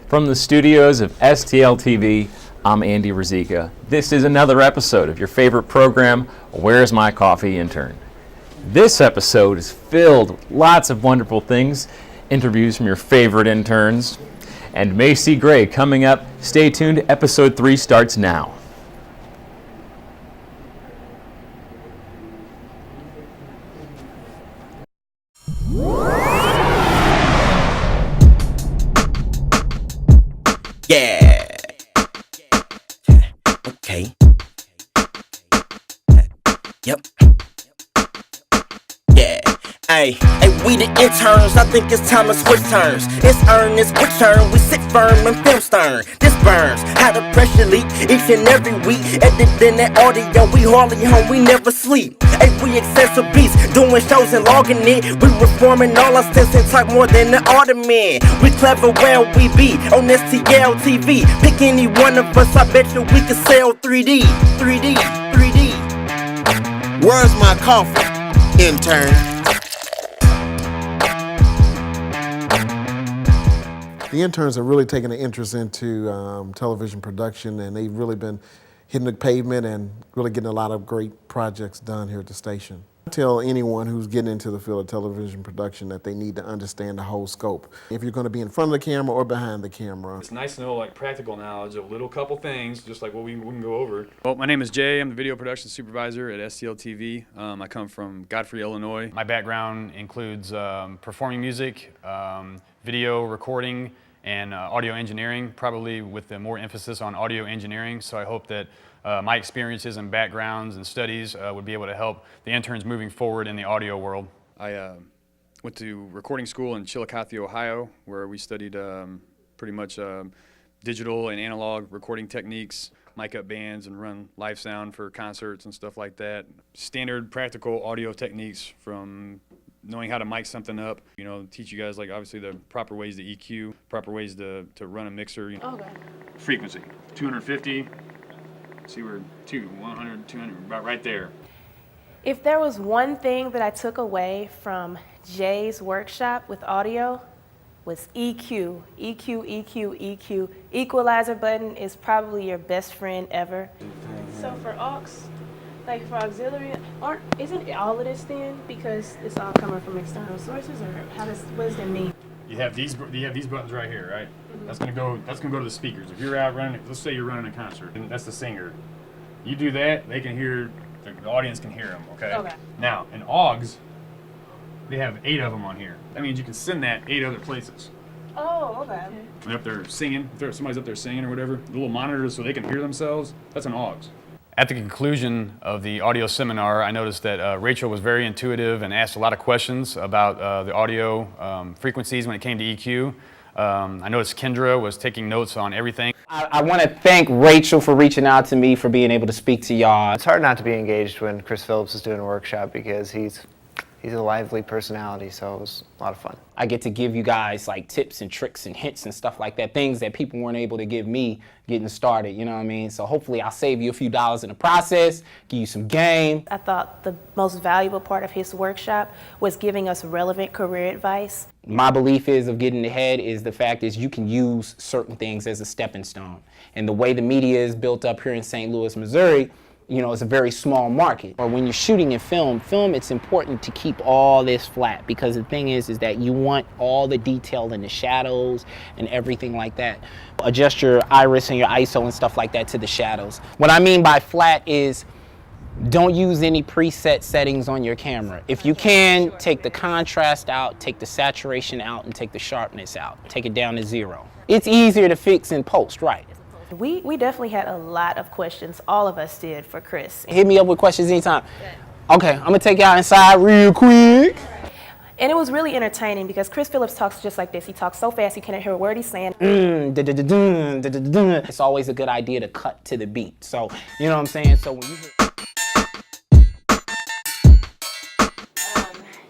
From the studios of STL TV, I'm Andy Rizika. This is another episode of your favorite program, Where's My Coffee Intern? This episode is filled with lots of wonderful things, interviews from your favorite interns, and Macy Gray coming up. Stay tuned, episode 3 starts now. Yeah. Okay. Yep. Yeah. Hey, we the interns. I think it's time to switch turns. It's earn, it's quick turn. We sit firm and film stern. This burns. How the pressure leak each and every week. Editing that audio, we hardly home, we never sleep. Hey, we excessive beats, doing shows and logging it. We reforming all our stints and talk more than the alderman. We clever where we be on STL TV. Pick any one of us, I bet you we can sell 3D. Where's my coffee, intern? The interns have really taken an interest into television production, and they've really been hitting the pavement and really getting a lot of great projects done here at the station. I tell anyone who's getting into the field of television production that they need to understand the whole scope. If you're going to be in front of the camera or behind the camera. It's nice to know like practical knowledge of little couple things, just like what we can go over. Well, my name is Jay. I'm the video production supervisor at STL TV. I come from Godfrey, Illinois. My background includes performing music, video recording, and audio engineering, probably with the more emphasis on audio engineering. So I hope that my experiences and backgrounds and studies would be able to help the interns moving forward in the audio world. I went to recording school in Chillicothe, Ohio, where we studied pretty much digital and analog recording techniques, mic up bands, and run live sound for concerts and stuff like that. Standard practical audio techniques, from knowing how to mic something up, teach you guys like obviously the proper ways to EQ, proper ways to run a mixer. Okay. Frequency, 250, see we're 100, 200, about right there. If there was one thing that I took away from Jay's workshop with audio, was EQ. EQ. Equalizer button is probably your best friend ever. So for aux, like for auxiliary, isn't all of this then? Because it's all coming from external sources, or what does that mean? You have these buttons right here, right? Mm-hmm. That's gonna go to the speakers. If you're out running, let's say you're running a concert, and that's the singer. You do that, they can hear, the audience can hear them, okay? Okay. Now, in AUX, they have 8 of them on here. That means you can send that 8 other places. Oh, okay. When up there singing, if somebody's up there singing or whatever, the little monitors so they can hear themselves, that's an AUX. At the conclusion of the audio seminar, I noticed that Rachael was very intuitive and asked a lot of questions about the audio frequencies when it came to EQ. I noticed Kendra was taking notes on everything. I want to thank Rachael for reaching out to me, for being able to speak to y'all. It's hard not to be engaged when Chris Phillips is doing a workshop, because he's a lively personality, so it was a lot of fun. I get to give you guys like tips and tricks and hints and stuff like that, things that people weren't able to give me getting started, you know what I mean? So hopefully I'll save you a few dollars in the process, give you some game. I thought the most valuable part of his workshop was giving us relevant career advice. My belief is of getting ahead is the fact is you can use certain things as a stepping stone. And the way the media is built up here in St. Louis, Missouri, it's a very small market. Or when you're shooting in film, it's important to keep all this flat, because the thing is that you want all the detail in the shadows and everything like that. Adjust your iris and your ISO and stuff like that to the shadows. What I mean by flat is don't use any preset settings on your camera. If you can, take the contrast out, take the saturation out, and take the sharpness out. Take it down to 0. It's easier to fix in post, right? We definitely had a lot of questions, all of us did, for Chris. Hit me up with questions anytime. Okay, I'm gonna take y'all inside real quick. And it was really entertaining because Chris Phillips talks just like this. He talks so fast you can't hear a word he's saying. It's always a good idea to cut to the beat. So, you know what I'm saying? So when you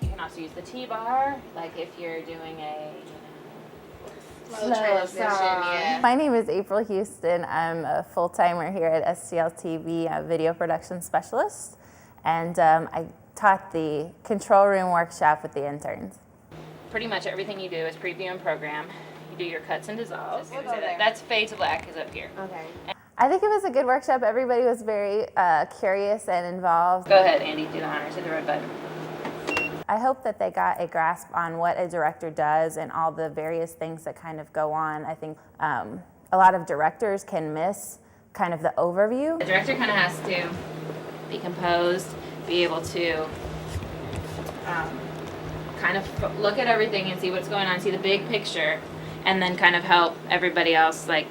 you can also use the T-bar, like if you're doing a slow transition, yeah. My name is April Houston. I'm a full-timer here at STL TV, a video production specialist, and I taught the control room workshop with the interns. pretty much everything you do is preview and program. You do your cuts and dissolves. That's fade to black is up here. Okay. I think it was a good workshop. Everybody was very curious and involved. Go ahead, Andy, do the honors, hit the red button. I hope that they got a grasp on what a director does and all the various things that kind of go on. I think a lot of directors can miss kind of the overview. The director kind of has to be composed, be able to kind of look at everything and see what's going on, see the big picture, and then kind of help everybody else like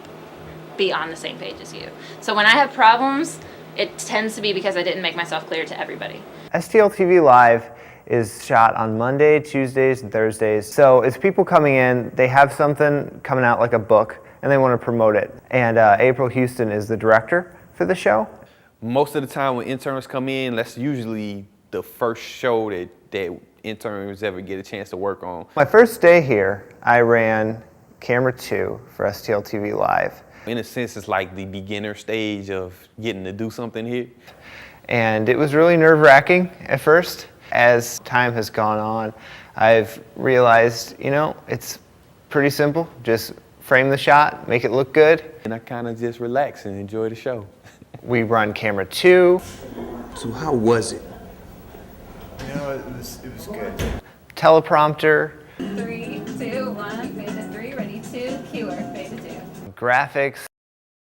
be on the same page as you. So when I have problems, it tends to be because I didn't make myself clear to everybody. STL TV Live is shot on Monday, Tuesdays, and Thursdays. So it's people coming in, they have something coming out like a book, and they want to promote it. And April Houston is the director for the show. Most of the time when interns come in, that's usually the first show that interns ever get a chance to work on. My first day here, I ran camera 2 for STL TV Live. In a sense, it's like the beginner stage of getting to do something here. And it was really nerve-wracking at first. As time has gone on, I've realized, you know, it's pretty simple. Just frame the shot, make it look good. And I kind of just relax and enjoy the show. We run camera 2. So how was it? You know, it was good. Teleprompter. 3, 2, 1, fade to 3, ready 2, cue or fade to 2. Graphics.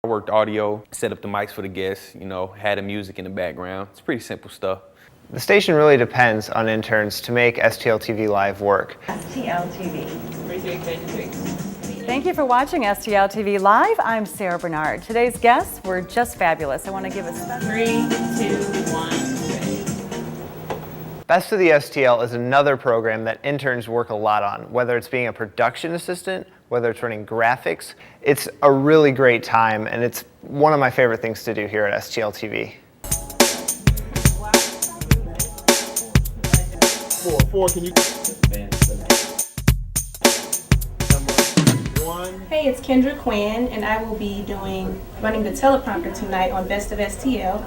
I worked audio, set up the mics for the guests, you know, had the music in the background. It's pretty simple stuff. The station really depends on interns to make STL TV Live work. STL TV. 3, 3, fade to 3. Thank you for watching STL TV Live. I'm Sarah Bernard. Today's guests were just fabulous. I want to give a special 3, 2, 1. Best of the STL is another program that interns work a lot on, whether it's being a production assistant, whether it's running graphics. It's a really great time, and it's one of my favorite things to do here at STL TV. 4, can you? Hey, it's Kendra Quinn, and I will be running the teleprompter tonight on Best of STL.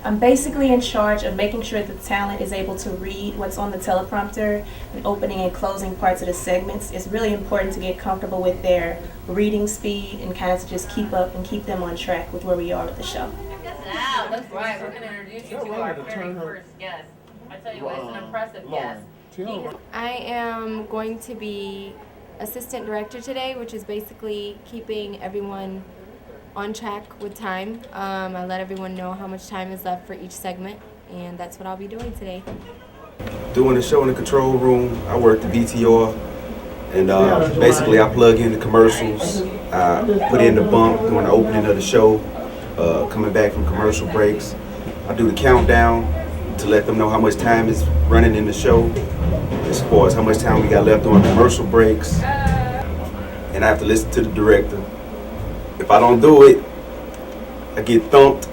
I'm basically in charge of making sure the talent is able to read what's on the teleprompter and opening and closing parts of the segments. It's really important to get comfortable with their reading speed and kind of to just keep up and keep them on track with where we are with the show. Wow, that's right. We're going to introduce you to our very first guest. I tell you what, it's an impressive guest. I am going to be assistant director today, which is basically keeping everyone on track with time. I let everyone know how much time is left for each segment, and that's what I'll be doing today. Doing the show in the control room, I work the VTR, and basically I plug in the commercials, I put in the bump during the opening of the show, coming back from commercial breaks. I do the countdown to let them know how much time is running in the show, as far as how much time we got left on commercial breaks, and I have to listen to the director. If I don't do it, I get thumped.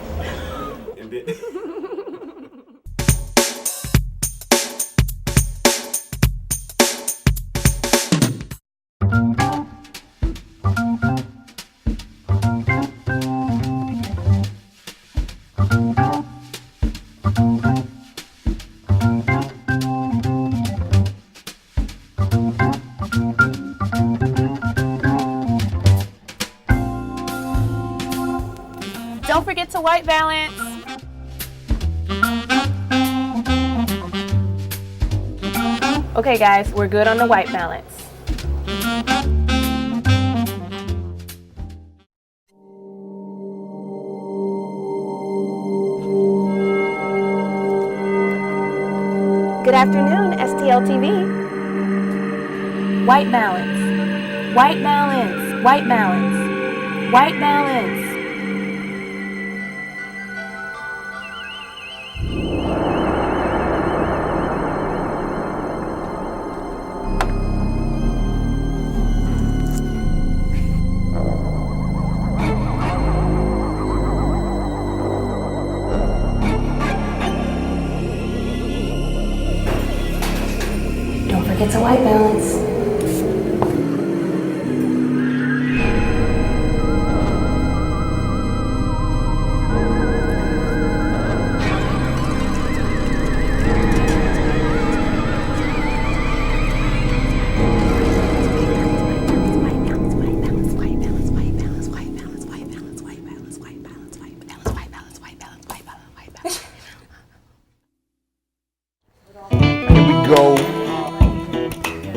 Don't forget to white balance. Okay guys, we're good on the white balance. Good afternoon, STL TV. White balance, white balance, white balance, white balance. It's a white balance.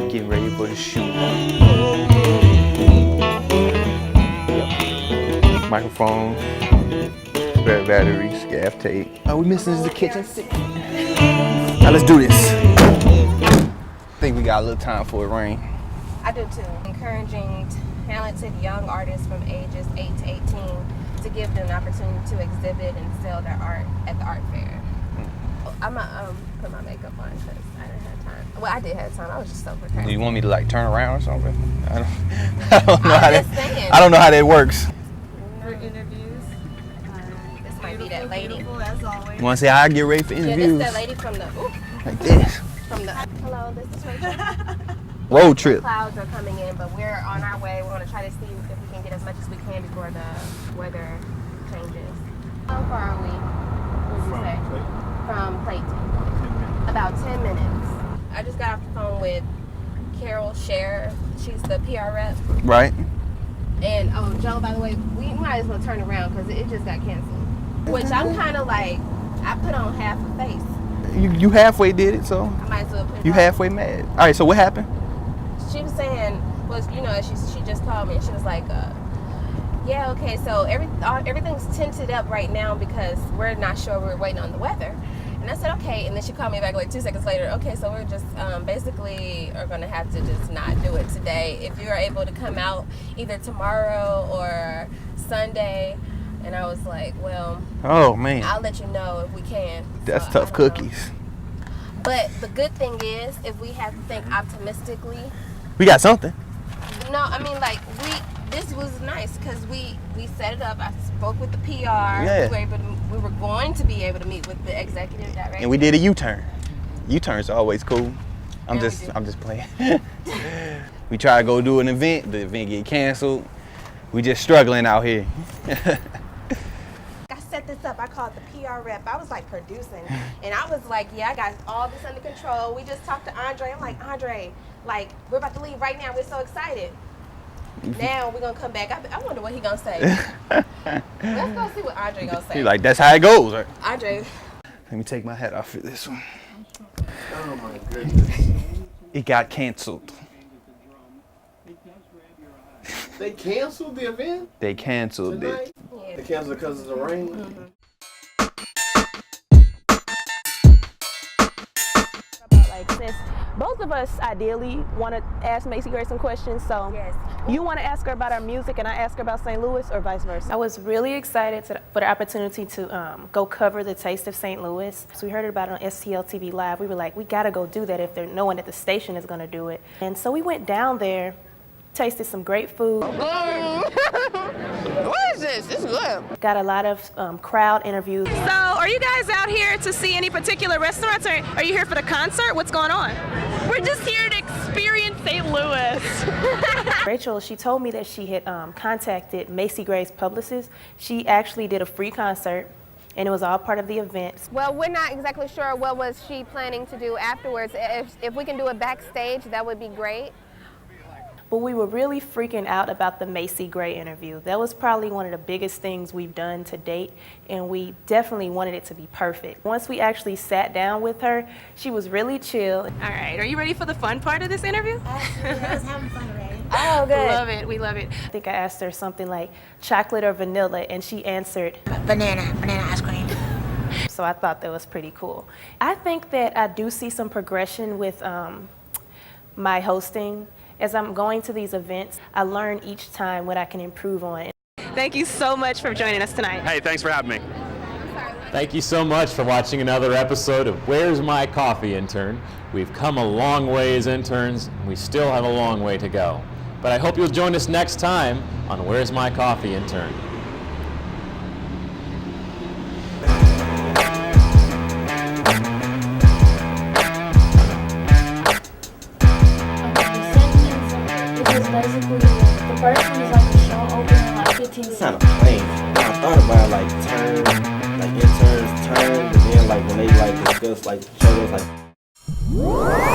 Getting ready for the shoot. Microphone, spare batteries, gaff tape. All we missing is the kitchen sink. Now let's do this. I think we got a little time for it rain. I do too. Encouraging talented young artists from ages 8 to 18 to give them an opportunity to exhibit and sell their art at the art fair. I'm gonna put my makeup on because I didn't have time. Well, I did have time. I was just so prepared. Do you want me to like turn around or something? I don't know how that works. For interviews, this might be that lady. As always. You want to say I get ready for Yeah, interviews? this is that lady from the. Ooh, Like this. from the. Hello, this is Rachael. Road trip. Clouds are coming in, but we're on our way. We're going to try to see if we can get as much as we can before the weather changes. How far are we? What did you say? From Clayton. About 10 minutes. I just got off the phone with Carol Scher. She's the PR rep. Right. And oh, Joe, by the way, we might as well turn around because it just got canceled. Which I'm kind of like, I put on half a face. You halfway did it, so I might as well put it you on. halfway mad. All right, so what happened? She was saying, you know, she just called me and she was like, yeah, okay, so everything's tinted up right now because we're not sure, we're waiting on the weather. And I said, okay, and then she called me back like 2 seconds later, okay, so we're just basically are gonna have to just not do it today. If you're able to come out either tomorrow or Sunday. And I was like, well, oh man, I'll let you know if we can. That's So, tough cookies. know. But the good thing is, if we have to think optimistically. We got something. No, I mean, like, this was nice because we set it up. I spoke with the PR. Yeah. We were going to be able to meet with the executive director. And we did a U-turn. U-turns are always cool. I'm just playing. We try to go do an event. The event get canceled. We just struggling out here. I set this up. I called the PR rep. I was like producing. And I was like, yeah, I got all this under control. We just talked to Andre. I'm like, Andre, like, we're about to leave right now. We're so excited. Now we're going to come back. I wonder what he going to say. Let's go see what Andre going to say. He's like, that's how it goes. Right? Andre. Let me take my hat off for this one. Oh my goodness. It got canceled. They canceled the event? They canceled tonight? it. They canceled it because of the rain? Like, since both of us ideally want to ask Macy Gray some questions, so yes. You want to ask her about our music and I ask her about St. Louis, or vice versa? I was really excited for the opportunity to go cover the Taste of St. Louis. So we heard about it on STL TV Live. We were like, we got to go do that if no one at the station is going to do it. And so we went down there, tasted some great food. What is this? It's good. Got a lot of crowd interviews. So are you guys out here to see any particular restaurants, or are you here for the concert? What's going on? We're just here to experience St. Louis. Rachael, she told me that she had contacted Macy Gray's publicist. She actually did a free concert, and it was all part of the event. Well, we're not exactly sure what was she planning to do afterwards. If we can do it backstage, that would be great. But we were really freaking out about the Macy Gray interview. That was probably one of the biggest things we've done to date, and we definitely wanted it to be perfect. Once we actually sat down with her, she was really chill. All right, are you ready for the fun part of this interview? Absolutely, I was having fun already. Oh, good. We love it, we love it. I think I asked her something like chocolate or vanilla, and she answered banana ice cream. So I thought that was pretty cool. I think that I do see some progression with my hosting. As I'm going to these events, I learn each time what I can improve on. Thank you so much for joining us tonight. Hey, thanks for having me. Thank you so much for watching another episode of Where's My Coffee, Intern? We've come a long way as interns, and we still have a long way to go. But I hope you'll join us next time on Where's My Coffee, Intern? Basically, the first one is like a show opening like 15 seconds. Kind of plain. I thought about like interns, turn, but then like when they like discuss like show us like.